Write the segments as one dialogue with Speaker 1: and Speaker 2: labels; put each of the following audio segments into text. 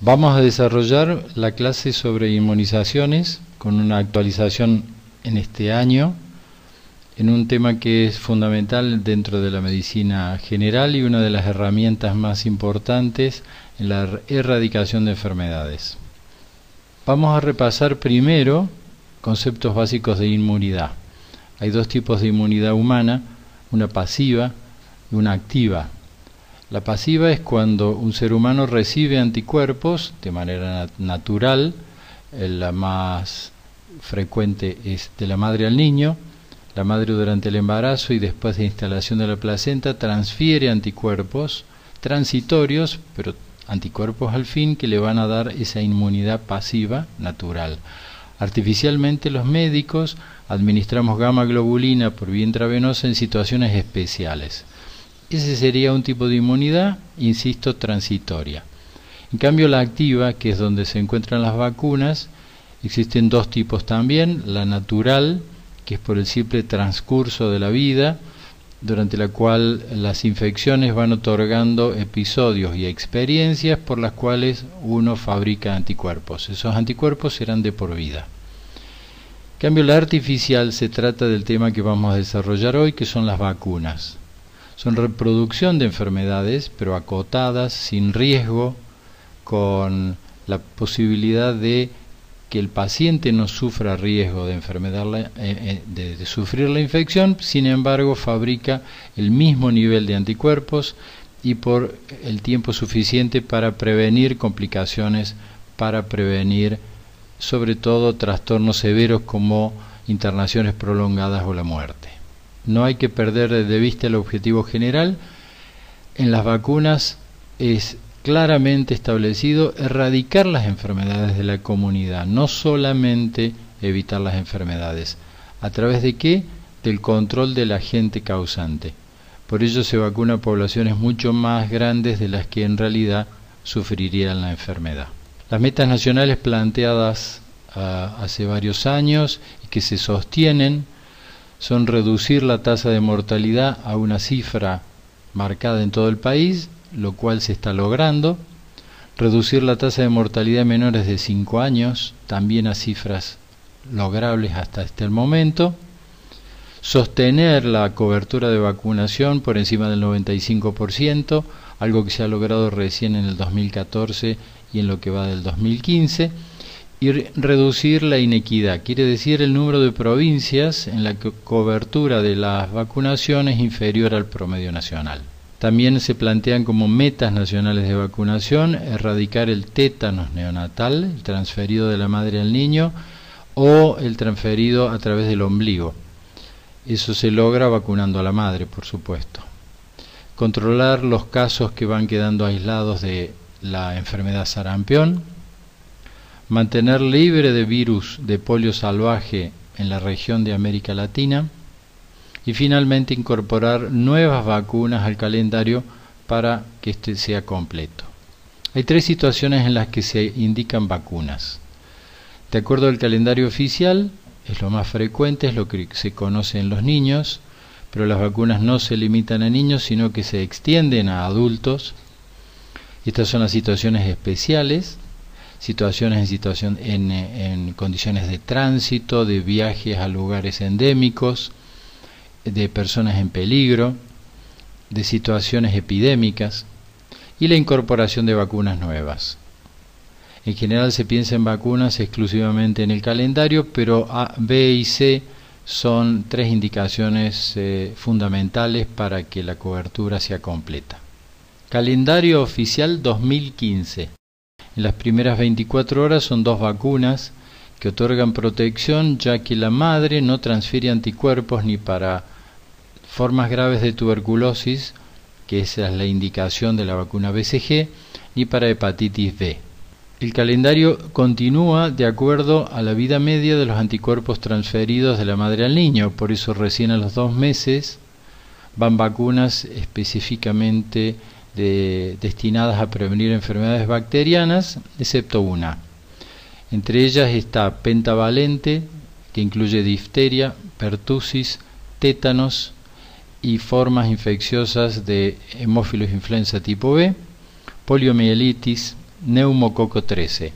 Speaker 1: Vamos a desarrollar la clase sobre inmunizaciones con una actualización en este año en un tema que es fundamental dentro de la medicina general y una de las herramientas más importantes en la erradicación de enfermedades. Vamos a repasar primero conceptos básicos de inmunidad. Hay dos tipos de inmunidad humana, una pasiva y una activa. La pasiva es cuando un ser humano recibe anticuerpos de manera natural, la más frecuente es de la madre al niño. La madre durante el embarazo y después de instalación de la placenta transfiere anticuerpos transitorios, pero anticuerpos al fin que le van a dar esa inmunidad pasiva natural. Artificialmente los médicos administramos gamma globulina por vía intravenosa en situaciones especiales. Ese sería un tipo de inmunidad, insisto, transitoria. En cambio la activa, que es donde se encuentran las vacunas, existen dos tipos también, la natural, que es por el simple transcurso de la vida, durante la cual las infecciones van otorgando episodios y experiencias por las cuales uno fabrica anticuerpos. Esos anticuerpos serán de por vida. En cambio la artificial se trata del tema que vamos a desarrollar hoy, que son las vacunas. Son reproducción de enfermedades, pero acotadas, sin riesgo, con la posibilidad de que el paciente no sufra riesgo de enfermedad, de sufrir la infección, sin embargo fabrica el mismo nivel de anticuerpos y por el tiempo suficiente para prevenir complicaciones, para prevenir sobre todo trastornos severos como internaciones prolongadas o la muerte. No hay que perder de vista el objetivo general. En las vacunas es claramente establecido erradicar las enfermedades de la comunidad, no solamente evitar las enfermedades. ¿A través de qué? Del control del agente causante. Por ello se vacuna a poblaciones mucho más grandes de las que en realidad sufrirían la enfermedad. Las metas nacionales planteadas hace varios años y que se sostienen son reducir la tasa de mortalidad a una cifra marcada en todo el país, lo cual se está logrando, reducir la tasa de mortalidad en menores de 5 años, también a cifras logrables hasta este momento, sostener la cobertura de vacunación por encima del 95%, algo que se ha logrado recién en el 2014 y en lo que va del 2015, y reducir la inequidad, quiere decir el número de provincias en la que cobertura de las vacunaciones es inferior al promedio nacional. También se plantean como metas nacionales de vacunación erradicar el tétanos neonatal, el transferido de la madre al niño, o el transferido a través del ombligo. Eso se logra vacunando a la madre, por supuesto. Controlar los casos que van quedando aislados de la enfermedad sarampión. Mantener libre de virus de polio salvaje en la región de América Latina. Y finalmente incorporar nuevas vacunas al calendario para que este sea completo. Hay tres situaciones en las que se indican vacunas. De acuerdo al calendario oficial, es lo más frecuente, es lo que se conoce en los niños, pero las vacunas no se limitan a niños, sino que se extienden a adultos. Estas son las situaciones especiales, situaciones en condiciones de tránsito, de viajes a lugares endémicos, de personas en peligro, de situaciones epidémicas y la incorporación de vacunas nuevas. En general se piensa en vacunas exclusivamente en el calendario, pero A, B y C son tres indicaciones fundamentales para que la cobertura sea completa. Calendario oficial 2015. En las primeras 24 horas son 2 vacunas que otorgan protección, ya que la madre no transfiere anticuerpos ni para formas graves de tuberculosis, que esa es la indicación de la vacuna BCG, ni para hepatitis B. El calendario continúa de acuerdo a la vida media de los anticuerpos transferidos de la madre al niño, por eso recién a los 2 meses van vacunas específicamente destinadas a prevenir enfermedades bacterianas, excepto una. Entre ellas está pentavalente, que incluye difteria, pertusis, tétanos y formas infecciosas de hemófilos influenza tipo B, poliomielitis, neumococo 13.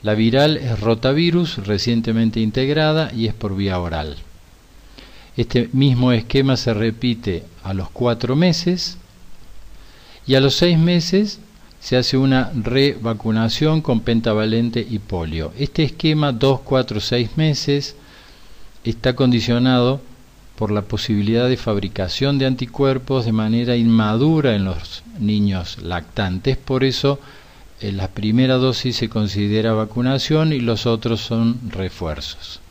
Speaker 1: La viral es rotavirus, recientemente integrada y es por vía oral. Este mismo esquema se repite a los 4 meses y a los 6 meses se hace una revacunación con pentavalente y polio. Este esquema 2, 4, 6 meses está condicionado por la posibilidad de fabricación de anticuerpos de manera inmadura en los niños lactantes. Por eso la primera dosis se considera vacunación y los otros son refuerzos.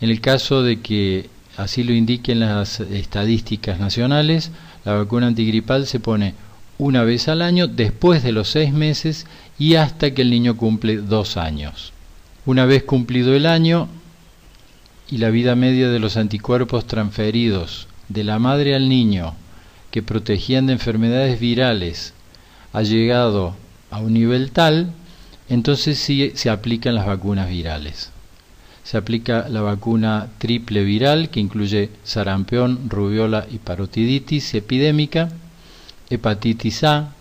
Speaker 1: En el caso de que así lo indiquen las estadísticas nacionales, la vacuna antigripal se pone una vez al año después de los 6 meses y hasta que el niño cumple 2 años. Una vez cumplido el año y la vida media de los anticuerpos transferidos de la madre al niño que protegían de enfermedades virales ha llegado a un nivel tal, entonces sí se aplican las vacunas virales. Se aplica la vacuna triple viral que incluye sarampión, rubiola y parotiditis epidémica, hepatitis A,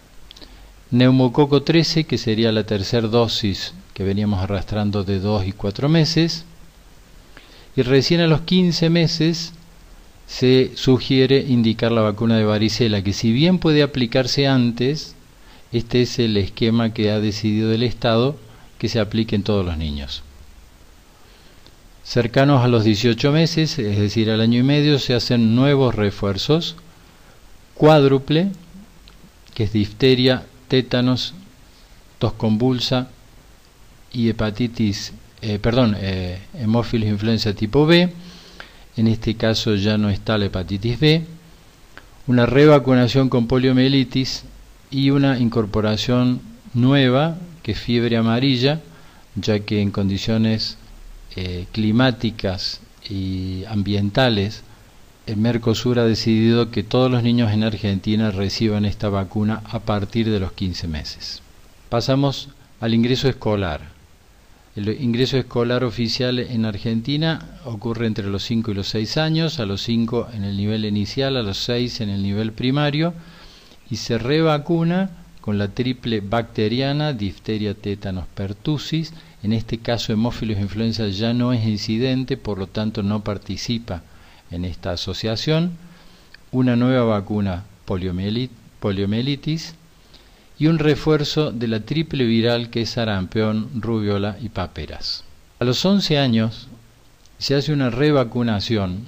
Speaker 1: neumococo 13, que sería la tercera dosis que veníamos arrastrando de 2 y 4 meses, y recién a los 15 meses se sugiere indicar la vacuna de varicela, que si bien puede aplicarse antes, este es el esquema que ha decidido el Estado que se aplique en todos los niños. Cercanos a los 18 meses, es decir, al año y medio, se hacen nuevos refuerzos, cuádruple, que es difteria, tétanos, tos convulsa y hepatitis, hemófilos influenza tipo B. En este caso ya no está la hepatitis B, una revacunación con poliomielitis y una incorporación nueva que es fiebre amarilla, ya que en condiciones climáticas y ambientales el Mercosur ha decidido que todos los niños en Argentina reciban esta vacuna a partir de los 15 meses. Pasamos al ingreso escolar. El ingreso escolar oficial en Argentina ocurre entre los 5 y los 6 años, a los 5 en el nivel inicial, a los 6 en el nivel primario, y se revacuna con la triple bacteriana, difteria, tétanos, pertussis. En este caso, hemófilos influenza ya no es incidente, por lo tanto no participa en esta asociación. Una nueva vacuna poliomielitis y un refuerzo de la triple viral que es sarampión, rubiola y paperas. A los 11 años se hace una revacunación,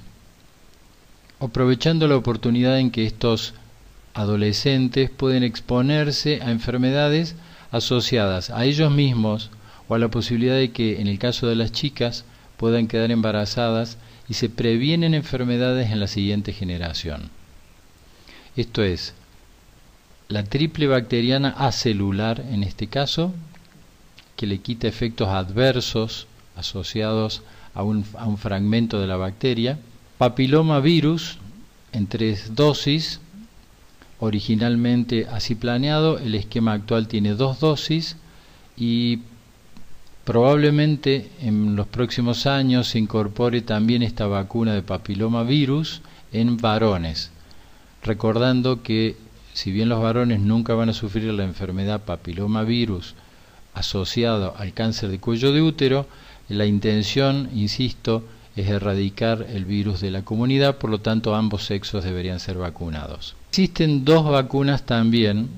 Speaker 1: aprovechando la oportunidad en que estos adolescentes pueden exponerse a enfermedades asociadas a ellos mismos o a la posibilidad de que, en el caso de las chicas, puedan quedar embarazadas y se previenen enfermedades en la siguiente generación. Esto es, la triple bacteriana acelular en este caso, que le quita efectos adversos asociados a un fragmento de la bacteria, papilomavirus en 3 dosis, originalmente así planeado, el esquema actual tiene 2 dosis y probablemente en los próximos años se incorpore también esta vacuna de papilomavirus en varones, recordando que si bien los varones nunca van a sufrir la enfermedad papilomavirus asociado al cáncer de cuello de útero, la intención, insisto, es erradicar el virus de la comunidad, por lo tanto ambos sexos deberían ser vacunados. Existen 2 vacunas también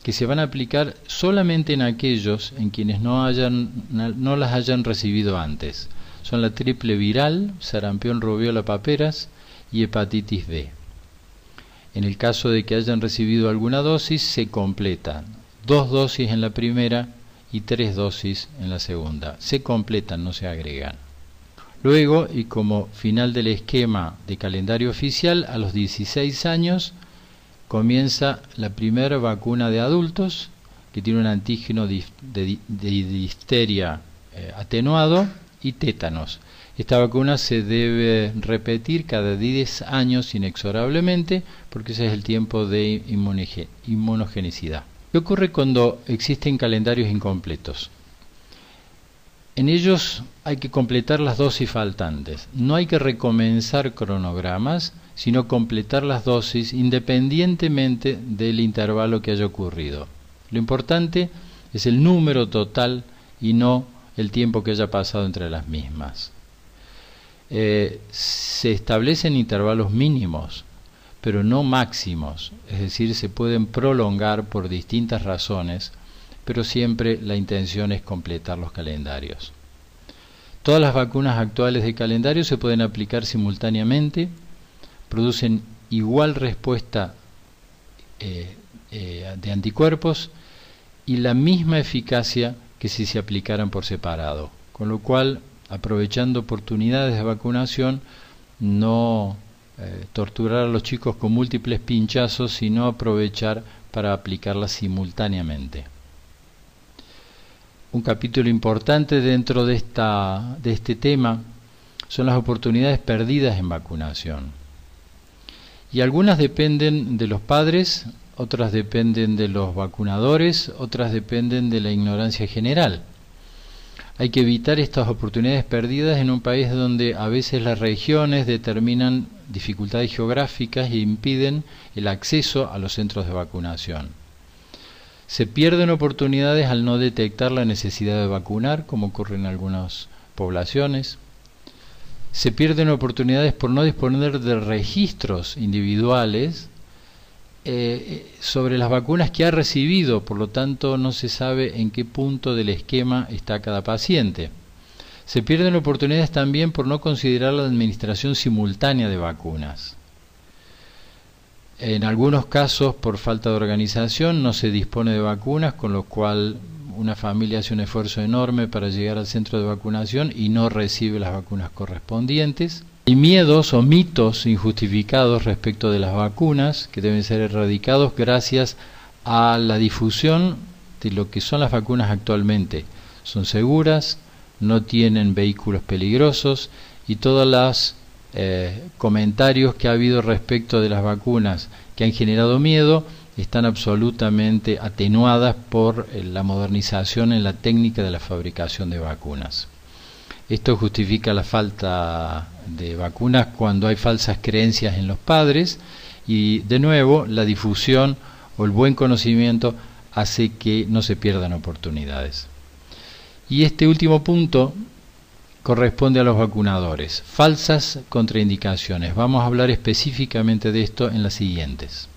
Speaker 1: que se van a aplicar solamente en aquellos en quienes no las hayan recibido antes. Son la triple viral, sarampión, rubiola, paperas y hepatitis B. En el caso de que hayan recibido alguna dosis, se completan 2 dosis en la primera y 3 dosis en la segunda. Se completan, no se agregan. Luego, y como final del esquema de calendario oficial, a los 16 años comienza la primera vacuna de adultos, que tiene un antígeno de difteria atenuado y tétanos. Esta vacuna se debe repetir cada 10 años inexorablemente, porque ese es el tiempo de inmunogenicidad. ¿Qué ocurre cuando existen calendarios incompletos? En ellos hay que completar las dosis faltantes. No hay que recomenzar cronogramas, sino completar las dosis independientemente del intervalo que haya ocurrido. Lo importante es el número total y no el tiempo que haya pasado entre las mismas. Se establecen intervalos mínimos, pero no máximos, es decir, se pueden prolongar por distintas razones, pero siempre la intención es completar los calendarios. Todas las vacunas actuales de calendario se pueden aplicar simultáneamente, producen igual respuesta de anticuerpos y la misma eficacia que si se aplicaran por separado, con lo cual, aprovechando oportunidades de vacunación, no torturar a los chicos con múltiples pinchazos, sino aprovechar para aplicarlas simultáneamente. Un capítulo importante dentro de este tema son las oportunidades perdidas en vacunación. Y algunas dependen de los padres, otras dependen de los vacunadores, otras dependen de la ignorancia general. Hay que evitar estas oportunidades perdidas en un país donde a veces las regiones determinan dificultades geográficas e impiden el acceso a los centros de vacunación. Se pierden oportunidades al no detectar la necesidad de vacunar, como ocurre en algunas poblaciones. Se pierden oportunidades por no disponer de registros individuales sobre las vacunas que ha recibido, por lo tanto no se sabe en qué punto del esquema está cada paciente. Se pierden oportunidades también por no considerar la administración simultánea de vacunas. En algunos casos, por falta de organización, no se dispone de vacunas, con lo cual una familia hace un esfuerzo enorme para llegar al centro de vacunación y no recibe las vacunas correspondientes. Hay miedos o mitos injustificados respecto de las vacunas que deben ser erradicados gracias a la difusión de lo que son las vacunas actualmente. Son seguras, no tienen vehículos peligrosos y todos los comentarios que ha habido respecto de las vacunas que han generado miedo están absolutamente atenuadas por la modernización en la técnica de la fabricación de vacunas. Esto justifica la falta de vacunas cuando hay falsas creencias en los padres y, de nuevo, la difusión o el buen conocimiento hace que no se pierdan oportunidades. Y este último punto corresponde a los vacunadores. Falsas contraindicaciones. Vamos a hablar específicamente de esto en las siguientes.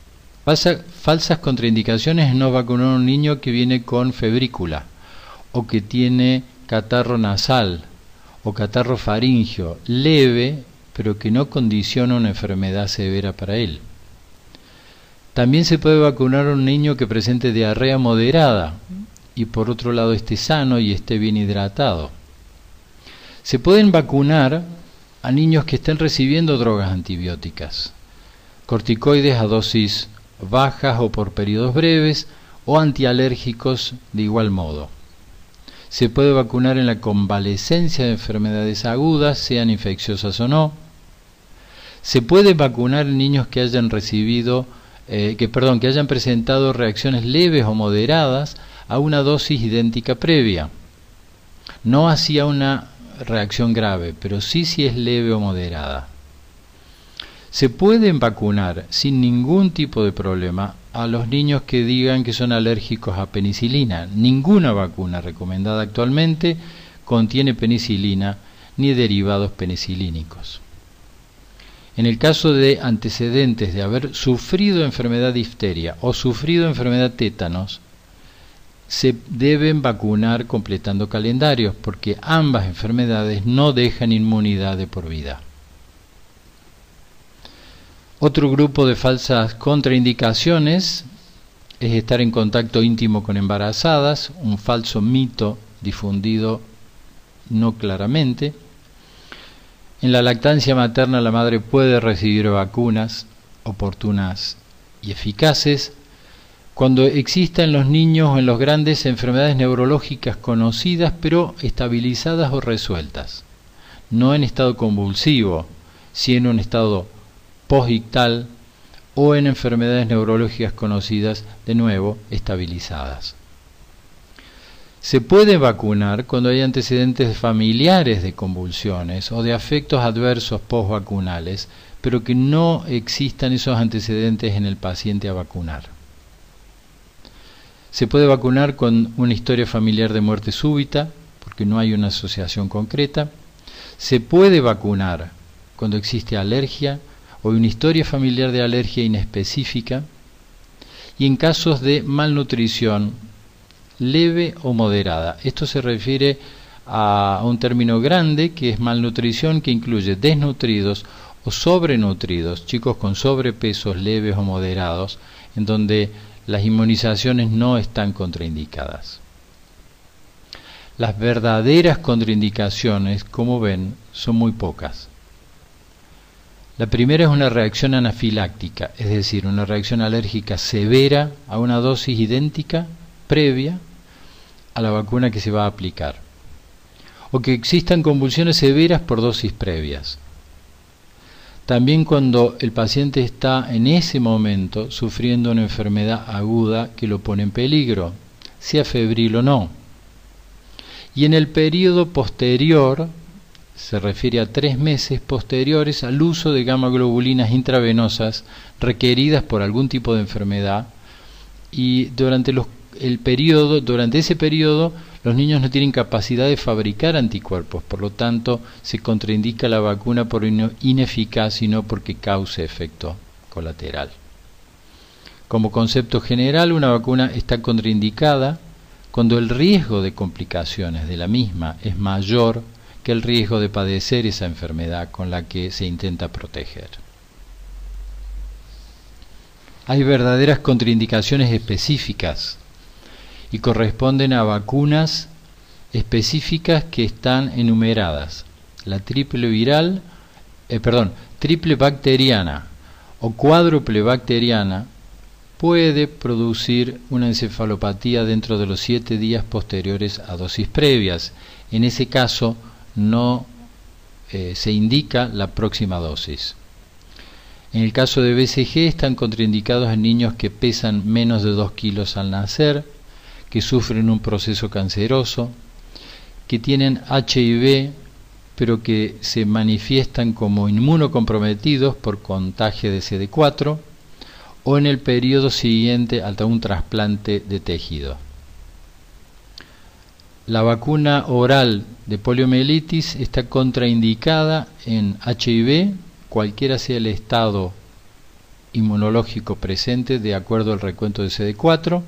Speaker 1: Falsas contraindicaciones es no vacunar a un niño que viene con febrícula o que tiene catarro nasal o catarro faríngeo leve, pero que no condiciona una enfermedad severa para él. También se puede vacunar a un niño que presente diarrea moderada y por otro lado esté sano y esté bien hidratado. Se pueden vacunar a niños que estén recibiendo drogas antibióticas, corticoides a dosis bajas o por periodos breves, o antialérgicos de igual modo. Se puede vacunar en la convalecencia de enfermedades agudas, sean infecciosas o no. Se puede vacunar en niños que hayan que hayan presentado reacciones leves o moderadas a una dosis idéntica previa. No hacia una reacción grave, pero sí si es leve o moderada. Se pueden vacunar sin ningún tipo de problema a los niños que digan que son alérgicos a penicilina. Ninguna vacuna recomendada actualmente contiene penicilina ni derivados penicilínicos. En el caso de antecedentes de haber sufrido enfermedad difteria o sufrido enfermedad tétanos, se deben vacunar completando calendarios porque ambas enfermedades no dejan inmunidad de por vida. Otro grupo de falsas contraindicaciones es estar en contacto íntimo con embarazadas, un falso mito difundido no claramente. En la lactancia materna la madre puede recibir vacunas oportunas y eficaces cuando exista en los niños o en los grandes enfermedades neurológicas conocidas pero estabilizadas o resueltas, no en estado convulsivo, sino en estado posictal o en enfermedades neurológicas conocidas, de nuevo, estabilizadas. Se puede vacunar cuando hay antecedentes familiares de convulsiones o de efectos adversos postvacunales, pero que no existan esos antecedentes en el paciente a vacunar. Se puede vacunar con una historia familiar de muerte súbita, porque no hay una asociación concreta. Se puede vacunar cuando existe alergia o una historia familiar de alergia inespecífica, y en casos de malnutrición leve o moderada. Esto se refiere a un término grande que es malnutrición, que incluye desnutridos o sobrenutridos, chicos con sobrepesos leves o moderados, en donde las inmunizaciones no están contraindicadas. Las verdaderas contraindicaciones, como ven, son muy pocas. La primera es una reacción anafiláctica, es decir, una reacción alérgica severa a una dosis idéntica previa a la vacuna que se va a aplicar, o que existan convulsiones severas por dosis previas. También cuando el paciente está en ese momento sufriendo una enfermedad aguda que lo pone en peligro, sea febril o no. Y en el periodo posterior, se refiere a 3 meses posteriores al uso de gamma-globulinas intravenosas requeridas por algún tipo de enfermedad, y durante ese periodo los niños no tienen capacidad de fabricar anticuerpos, por lo tanto se contraindica la vacuna por ineficaz y no porque cause efecto colateral. Como concepto general, una vacuna está contraindicada cuando el riesgo de complicaciones de la misma es mayor que el riesgo de padecer esa enfermedad con la que se intenta proteger. Hay verdaderas contraindicaciones específicas y corresponden a vacunas específicas que están enumeradas. La triple bacteriana o cuádruple bacteriana puede producir una encefalopatía dentro de los 7 días posteriores a dosis previas. En ese caso no se indica la próxima dosis. En el caso de BCG están contraindicados en niños que pesan menos de 2 kilos al nacer, que sufren un proceso canceroso, que tienen HIV pero que se manifiestan como inmunocomprometidos por contagio de CD4, o en el periodo siguiente a un trasplante de tejido. La vacuna oral de poliomielitis está contraindicada en HIV, cualquiera sea el estado inmunológico presente de acuerdo al recuento de CD4,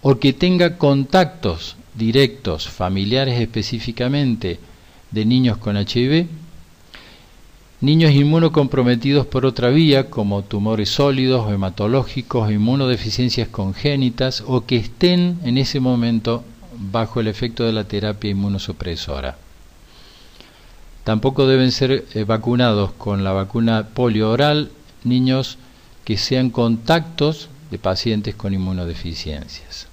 Speaker 1: o que tenga contactos directos, familiares específicamente, de niños con HIV, niños inmunocomprometidos por otra vía, como tumores sólidos o hematológicos, o inmunodeficiencias congénitas, o que estén en ese momento bajo el efecto de la terapia inmunosupresora. Tampoco deben ser vacunados con la vacuna polio oral niños que sean contactos de pacientes con inmunodeficiencias.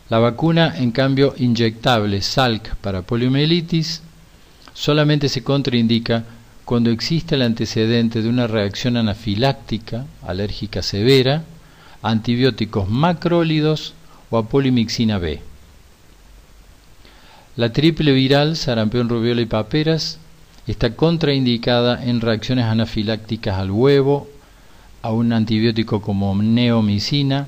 Speaker 1: La vacuna, en cambio, inyectable Salk para poliomielitis solamente se contraindica cuando existe el antecedente de una reacción anafiláctica alérgica severa a antibióticos macrólidos o a polimixina B. La triple viral, sarampión, rubiola y paperas, está contraindicada en reacciones anafilácticas al huevo, a un antibiótico como neomicina,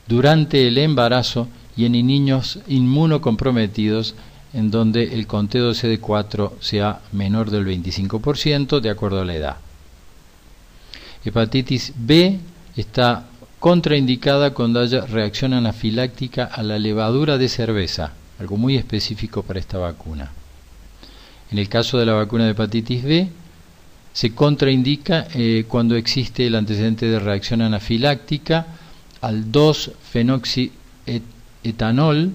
Speaker 1: durante el embarazo y en niños inmunocomprometidos en donde el conteo de CD4 sea menor del 25% de acuerdo a la edad. Hepatitis B está contraindicada cuando haya reacción anafiláctica a la levadura de cerveza, algo muy específico para esta vacuna. En el caso de la vacuna de hepatitis B, se contraindica cuando existe el antecedente de reacción anafiláctica al 2-fenoxietanol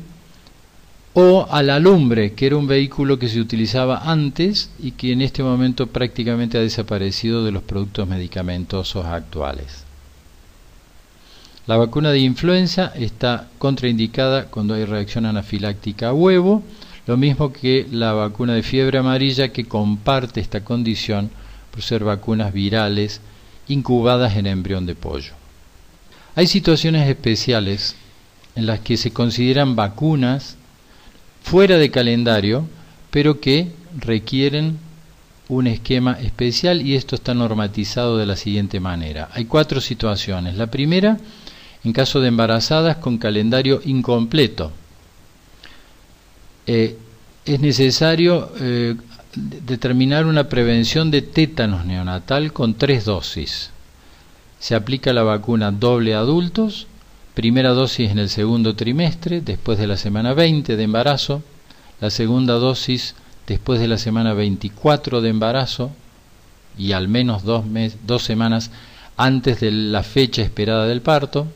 Speaker 1: o a la lumbre, que era un vehículo que se utilizaba antes y que en este momento prácticamente ha desaparecido de los productos medicamentosos actuales. La vacuna de influenza está contraindicada cuando hay reacción anafiláctica a huevo, lo mismo que la vacuna de fiebre amarilla, que comparte esta condición por ser vacunas virales incubadas en embrión de pollo. Hay situaciones especiales en las que se consideran vacunas fuera de calendario, pero que requieren un esquema especial, y esto está normatizado de la siguiente manera. Hay 4 situaciones. La primera En caso de embarazadas con calendario incompleto, es necesario determinar una prevención de tétanos neonatal con 3 dosis. Se aplica la vacuna doble a adultos, primera dosis en el segundo trimestre, después de la semana 20 de embarazo, la segunda dosis después de la semana 24 de embarazo y al menos 2 semanas antes de la fecha esperada del parto,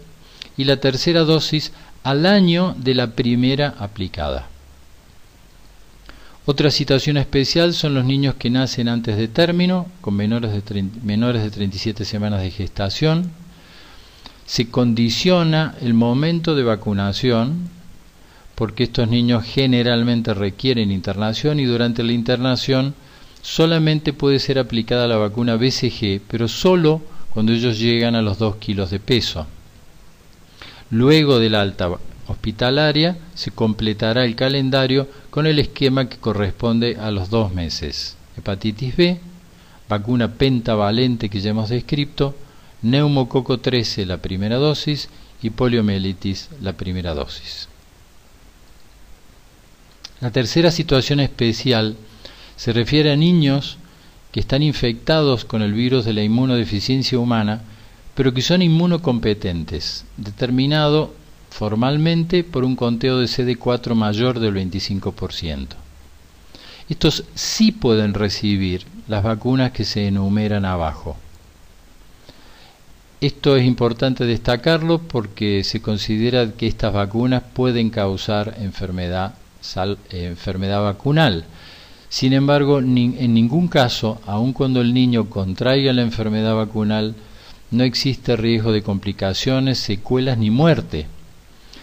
Speaker 1: y la tercera dosis al año de la primera aplicada. Otra situación especial son los niños que nacen antes de término, con menores de 37 semanas de gestación. Se condiciona el momento de vacunación porque estos niños generalmente requieren internación y durante la internación solamente puede ser aplicada la vacuna BCG, pero solo cuando ellos llegan a los 2 kilos de peso. Luego del alta hospitalaria se completará el calendario con el esquema que corresponde a los 2 meses. Hepatitis B, vacuna pentavalente que ya hemos descrito, neumococo 13 la primera dosis y poliomielitis la primera dosis. La tercera situación especial se refiere a niños que están infectados con el virus de la inmunodeficiencia humana, pero que son inmunocompetentes, determinado formalmente por un conteo de CD4 mayor del 25%. Estos sí pueden recibir las vacunas que se enumeran abajo. Esto es importante destacarlo porque se considera que estas vacunas pueden causar enfermedad vacunal. Sin embargo, en ningún caso, aun cuando el niño contraiga la enfermedad vacunal, no existe riesgo de complicaciones, secuelas ni muerte.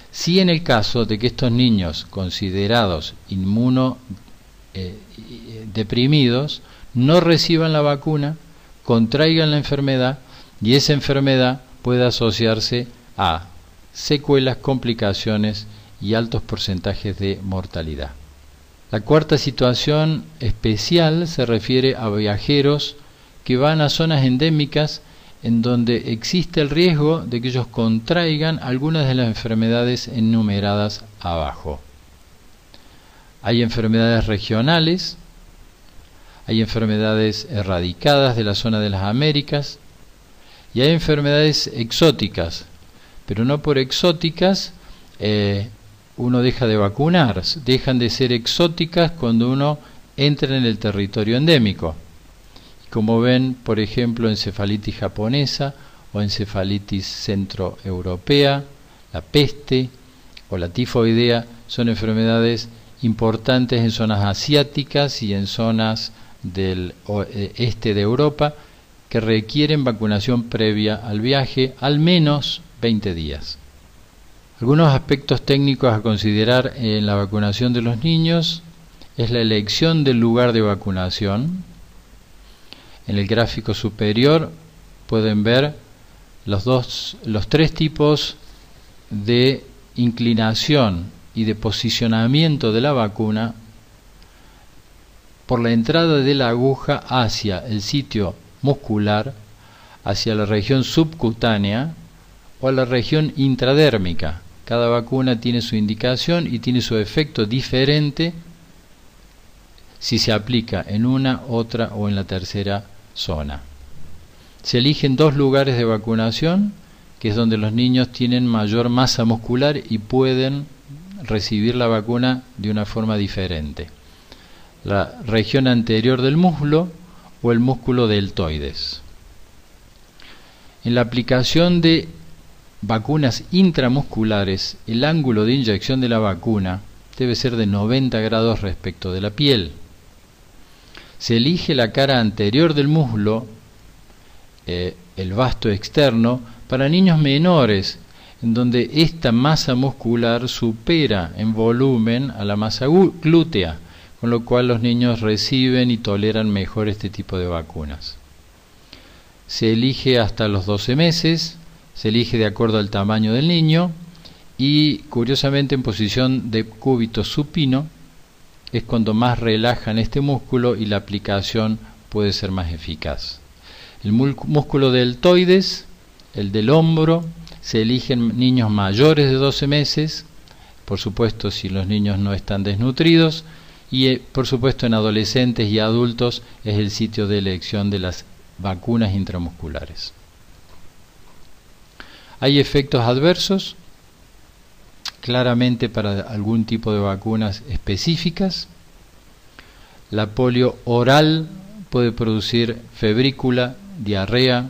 Speaker 1: Sí, en el caso de que estos niños considerados inmunodeprimidos no reciban la vacuna, contraigan la enfermedad y esa enfermedad puede asociarse a secuelas, complicaciones y altos porcentajes de mortalidad. La cuarta situación especial se refiere a viajeros que van a zonas endémicas en donde existe el riesgo de que ellos contraigan algunas de las enfermedades enumeradas abajo. Hay enfermedades regionales, hay enfermedades erradicadas de la zona de las Américas y hay enfermedades exóticas, pero no por exóticas uno deja de vacunar, dejan de ser exóticas cuando uno entra en el territorio endémico. Como ven, por ejemplo, encefalitis japonesa o encefalitis centroeuropea, la peste o la tifoidea son enfermedades importantes en zonas asiáticas y en zonas del este de Europa que requieren vacunación previa al viaje, al menos 20 días. Algunos aspectos técnicos a considerar en la vacunación de los niños es la elección del lugar de vacunación. En el gráfico superior pueden ver los 3 tipos de inclinación y de posicionamiento de la vacuna por la entrada de la aguja hacia el sitio muscular, hacia la región subcutánea o a la región intradérmica. Cada vacuna tiene su indicación y tiene su efecto diferente si se aplica en una, otra o en la tercera zona. Se eligen 2 lugares de vacunación, que es donde los niños tienen mayor masa muscular y pueden recibir la vacuna de una forma diferente. La región anterior del muslo o el músculo deltoides. En la aplicación de vacunas intramusculares, el ángulo de inyección de la vacuna debe ser de 90 grados respecto de la piel. Se elige la cara anterior del muslo, el vasto externo, para niños menores, en donde esta masa muscular supera en volumen a la masa glútea, con lo cual los niños reciben y toleran mejor este tipo de vacunas. Se elige hasta los 12 meses, se elige de acuerdo al tamaño del niño y, curiosamente, en posición de cúbito supino es cuando más relajan este músculo y la aplicación puede ser más eficaz. El músculo deltoides, el del hombro, se eligen niños mayores de 12 meses, por supuesto si los niños no están desnutridos, y por supuesto en adolescentes y adultos es el sitio de elección de las vacunas intramusculares. ¿Hay efectos adversos? Claramente para algún tipo de vacunas específicas. La polio oral puede producir febrícula, diarrea,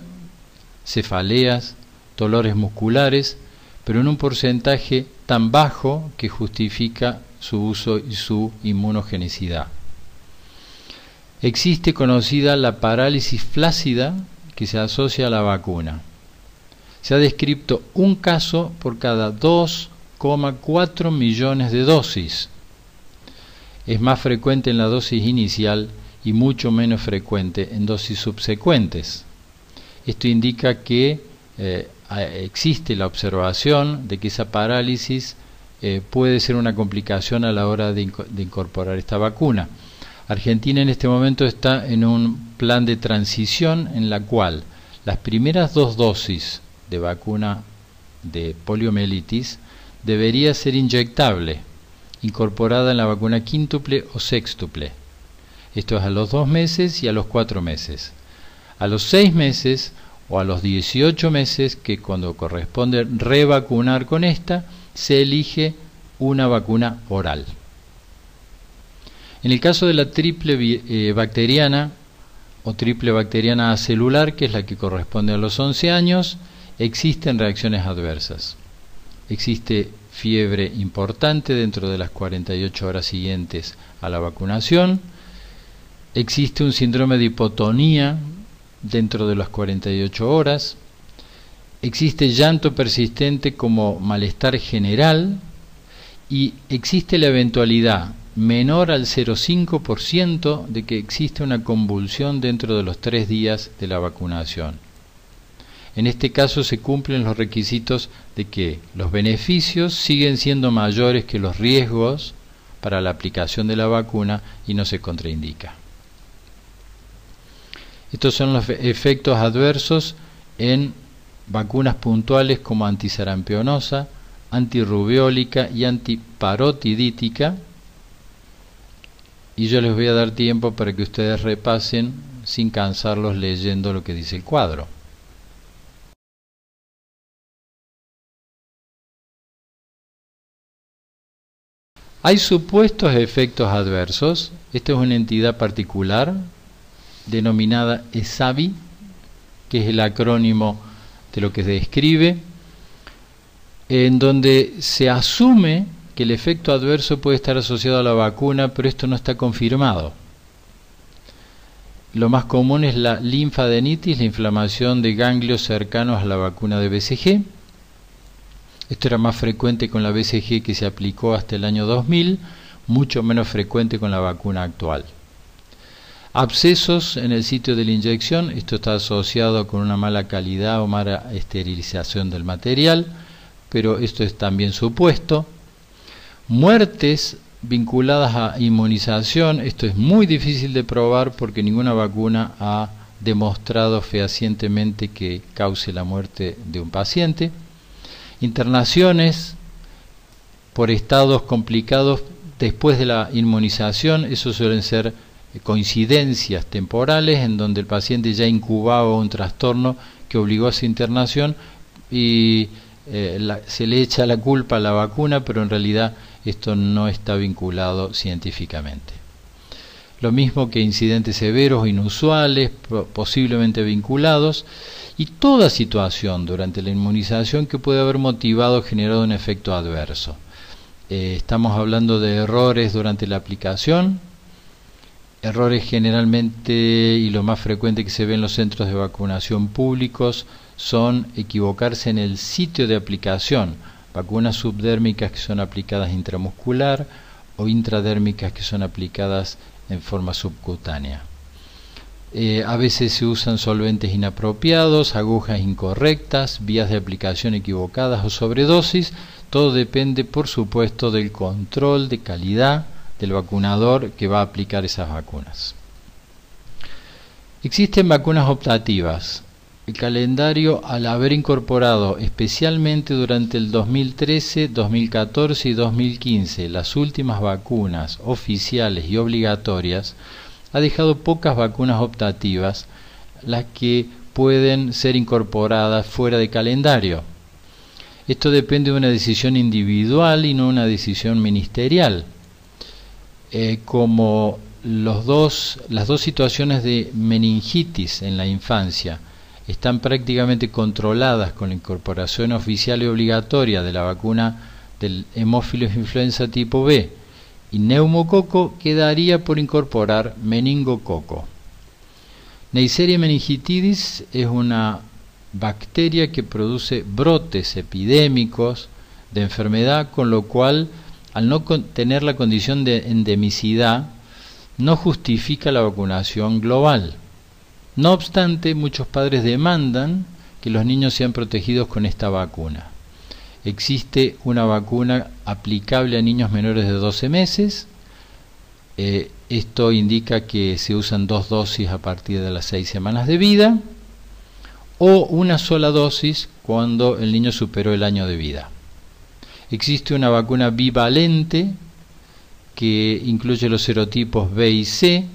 Speaker 1: cefaleas, dolores musculares, pero en un porcentaje tan bajo que justifica su uso y su inmunogenicidad. Existe conocida la parálisis flácida que se asocia a la vacuna. Se ha descrito un caso por cada 2,4 millones de dosis. Es más frecuente en la dosis inicial y mucho menos frecuente en dosis subsecuentes. Esto indica que existe la observación de que esa parálisis puede ser una complicación a la hora de incorporar esta vacuna. Argentina en este momento está en un plan de transición en la cual las primeras 2 dosis de vacuna de poliomielitis debería ser inyectable, incorporada en la vacuna quíntuple o sextuple. Esto es a los 2 meses y a los 4 meses. A los 6 meses o a los 18 meses, que cuando corresponde revacunar con esta, se elige una vacuna oral. En el caso de la triple bacteriana o triple bacteriana acelular, que es la que corresponde a los 11 años, existen reacciones adversas. Existe fiebre importante dentro de las 48 horas siguientes a la vacunación. Existe un síndrome de hipotonía dentro de las 48 horas. Existe llanto persistente como malestar general y existe la eventualidad menor al 0,5% de que existe una convulsión dentro de los 3 días de la vacunación. En este caso se cumplen los requisitos de que los beneficios siguen siendo mayores que los riesgos para la aplicación de la vacuna y no se contraindica. Estos son los efectos adversos en vacunas puntuales como antisarampionosa, antirrubeólica y antiparotidítica. Y yo les voy a dar tiempo para que ustedes repasen sin cansarlos leyendo lo que dice el cuadro. Hay supuestos efectos adversos. Esta es una entidad particular denominada ESAVI, que es el acrónimo de lo que se describe, en donde se asume que el efecto adverso puede estar asociado a la vacuna, pero esto no está confirmado. Lo más común es la linfadenitis, la inflamación de ganglios cercanos a la vacuna de BCG. Esto era más frecuente con la BCG que se aplicó hasta el año 2000, mucho menos frecuente con la vacuna actual. Abscesos en el sitio de la inyección, esto está asociado con una mala calidad o mala esterilización del material, pero esto es también supuesto. Muertes vinculadas a inmunización, esto es muy difícil de probar porque ninguna vacuna ha demostrado fehacientemente que cause la muerte de un paciente. Internaciones por estados complicados después de la inmunización, eso suelen ser coincidencias temporales en donde el paciente ya incubaba un trastorno que obligó a su internación y se le echa la culpa a la vacuna, pero en realidad esto no está vinculado científicamente. Lo mismo que incidentes severos, inusuales, posiblemente vinculados, y toda situación durante la inmunización que puede haber motivado o generado un efecto adverso. Estamos hablando de errores durante la aplicación, errores generalmente y lo más frecuente que se ve en los centros de vacunación públicos son equivocarse en el sitio de aplicación, vacunas subdérmicas que son aplicadas intramuscular o intradérmicas que son aplicadas en forma subcutánea. A veces se usan solventes inapropiados, agujas incorrectas, vías de aplicación equivocadas o sobredosis. Todo depende, por supuesto, del control de calidad del vacunador que va a aplicar esas vacunas. Existen vacunas optativas. el calendario, al haber incorporado especialmente durante el 2013, 2014 y 2015 las últimas vacunas oficiales y obligatorias, ha dejado pocas vacunas optativas, las que pueden ser incorporadas fuera de calendario. Esto depende de una decisión individual y no una decisión ministerial. Como las dos situaciones de meningitis en la infancia están prácticamente controladas con la incorporación oficial y obligatoria de la vacuna del hemófilos influenza tipo B y neumococo, quedaría por incorporar meningococo. Neisseria meningitidis es una bacteria que produce brotes epidémicos de enfermedad, con lo cual, al no tener la condición de endemicidad, no justifica la vacunación global. No obstante, muchos padres demandan que los niños sean protegidos con esta vacuna. Existe una vacuna aplicable a niños menores de 12 meses. Esto indica que se usan 2 dosis a partir de las 6 semanas de vida, o una sola dosis cuando el niño superó el año de vida. Existe una vacuna bivalente que incluye los serotipos B y C.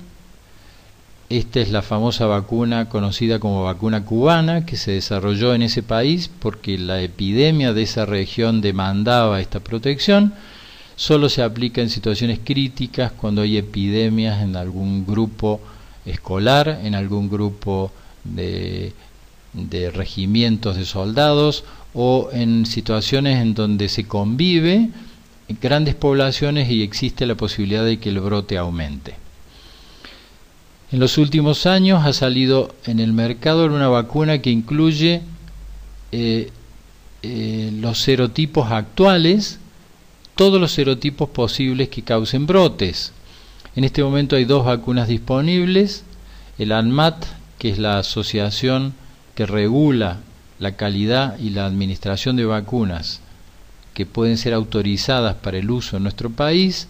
Speaker 1: Esta es la famosa vacuna conocida como vacuna cubana, que se desarrolló en ese país porque la epidemia de esa región demandaba esta protección. Solo se aplica en situaciones críticas, cuando hay epidemias en algún grupo escolar, en algún grupo de regimientos de soldados, o en situaciones en donde se convive en grandes poblaciones y existe la posibilidad de que el brote aumente. En los últimos años ha salido en el mercado una vacuna que incluye los serotipos actuales, todos los serotipos posibles que causen brotes. En este momento hay 2 vacunas disponibles: el ANMAT, que es la asociación que regula la calidad y la administración de vacunas que pueden ser autorizadas para el uso en nuestro país,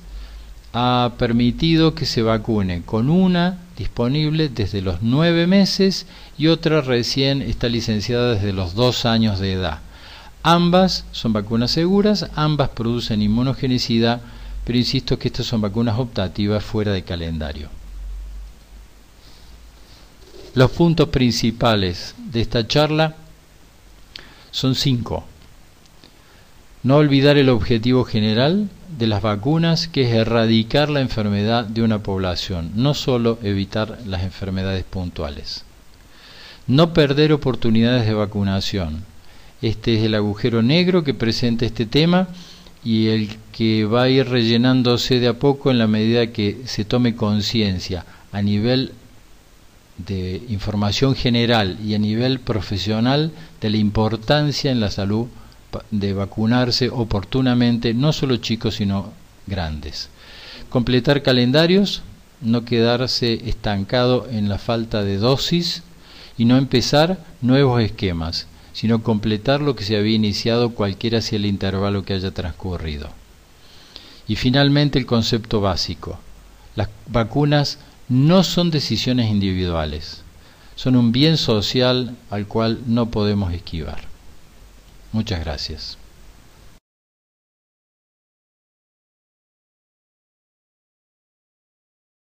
Speaker 1: ha permitido que se vacune con una disponible desde los 9 meses y otra recién está licenciada desde los 2 años de edad. Ambas son vacunas seguras, ambas producen inmunogenicidad, pero insisto que estas son vacunas optativas fuera de calendario. Los puntos principales de esta charla son 5. No olvidar el objetivo general de las vacunas, que es erradicar la enfermedad de una población, no solo evitar las enfermedades puntuales. No perder oportunidades de vacunación. Este es el agujero negro que presenta este tema y el que va a ir rellenándose de a poco en la medida que se tome conciencia a nivel de información general y a nivel profesional de la importancia en la salud de vacunarse oportunamente, no solo chicos sino grandes. Completar calendarios, no quedarse estancado en la falta de dosis y no empezar nuevos esquemas, sino completar lo que se había iniciado, cualquiera sea el intervalo que haya transcurrido. Y finalmente el concepto básico: las vacunas no son decisiones individuales, son un bien social al cual no podemos esquivar. Muchas gracias.